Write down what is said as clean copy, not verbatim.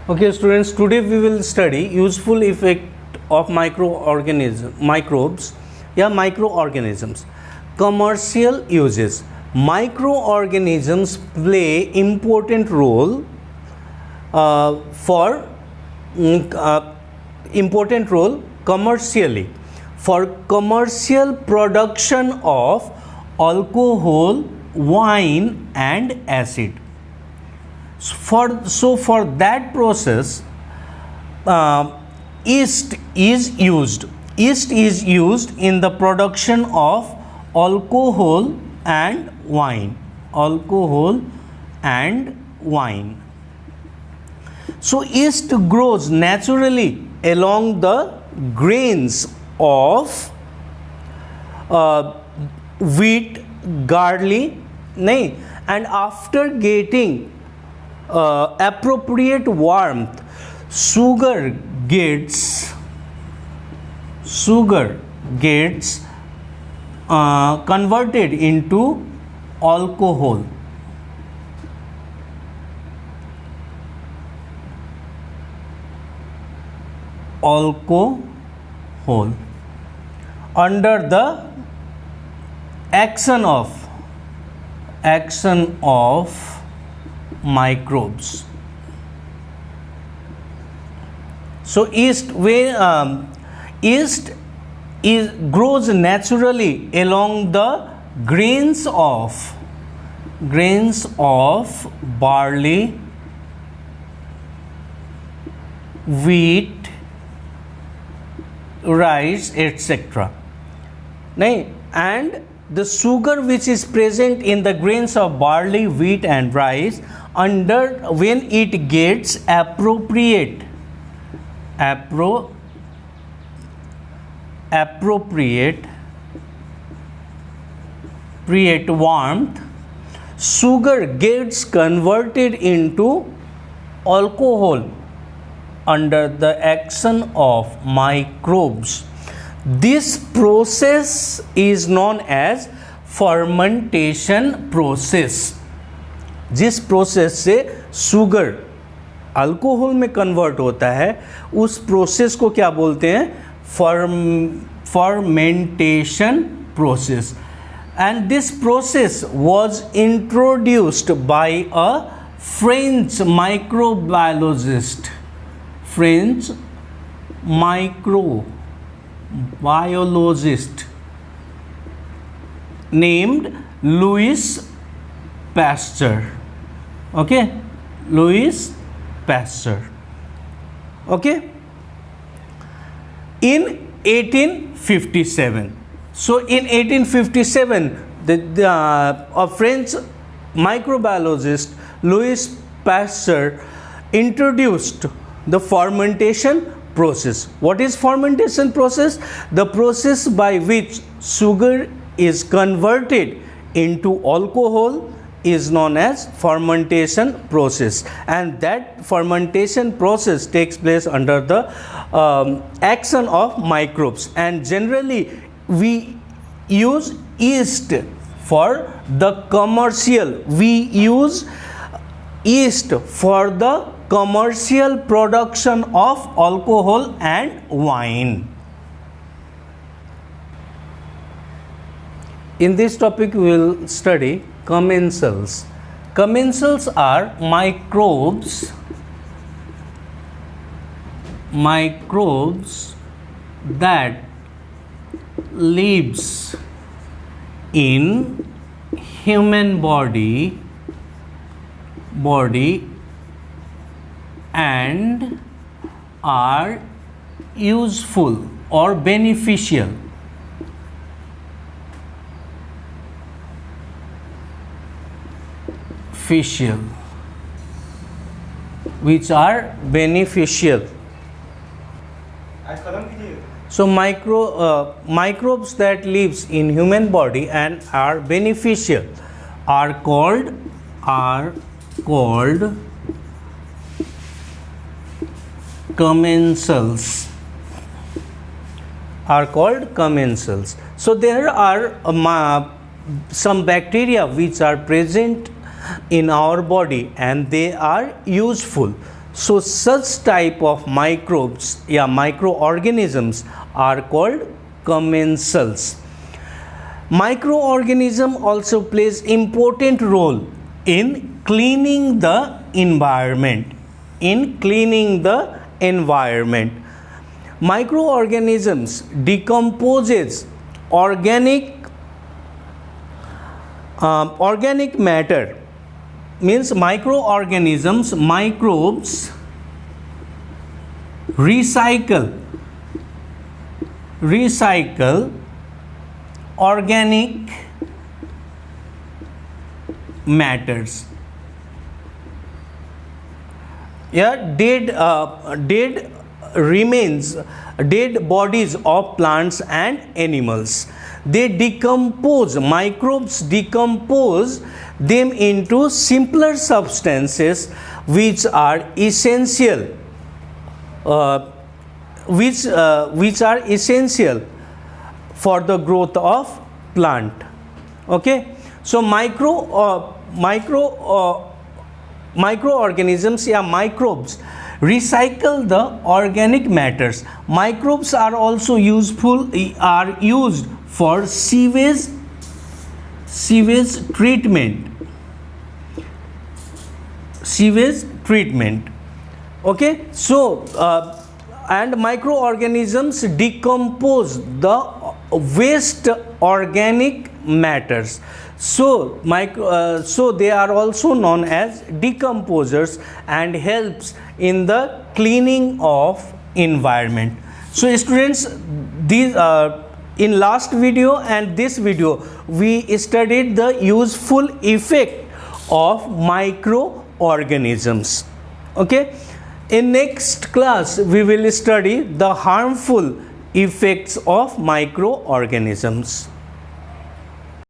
Okay, students, today we will study useful effect of microbes या microorganisms. Commercial uses. Microorganisms play important role commercially for commercial production of alcohol, wine and acid. For that process, yeast is used. Yeast is used in the production of alcohol and wine. Alcohol and wine. So yeast grows naturally along the grains of wheat, barley, and after getting appropriate warmth, sugar gets converted into alcohol. Under the action of microbes. So yeast grows naturally along the grains of barley, wheat, rice, etc. And the sugar which is present in the grains of barley, wheat and rice, when it gets appropriate warmth, sugar gets converted into alcohol under the action of microbes. This process is known as fermentation process. जिस process से sugar alcohol में convert होता है उस process को क्या बोलते हैं? Fermentation process. And this process was introduced by a French microbiologist named Louis Pasteur. Okay, Louis Pasteur. Okay, in 1857. So in 1857, a French microbiologist Louis Pasteur introduced the fermentation process. What is fermentation process? The process by which sugar is converted into alcohol is known as fermentation process, and that fermentation process takes place under the action of microbes. And generally we use yeast for the commercial. We use yeast for the commercial production of alcohol and wine. In this topic we will study commensals. Commensals are microbes that lives in human body and are useful or beneficial. Which are beneficial. So microbes that lives in human body and are beneficial are called commensals. So there are some bacteria which are present in our body and they are useful. So such type of microbes, microorganisms are called commensals. Microorganism also plays important role in cleaning the environment. Microorganisms decomposes organic matter. Means microbes recycle organic matters. Dead bodies of plants and animals. Microbes decompose them into simpler substances which are essential for the growth of plant. Okay, so microorganisms microbes recycle the organic matters. Microbes are also used for sewage treatment. Okay, so and microorganisms decompose the waste organic matters. So they are also known as decomposers and helps in the cleaning of environment. So students, these in last video and this video we studied the useful effect of microorganisms. Okay, in next class we will study the harmful effects of microorganisms.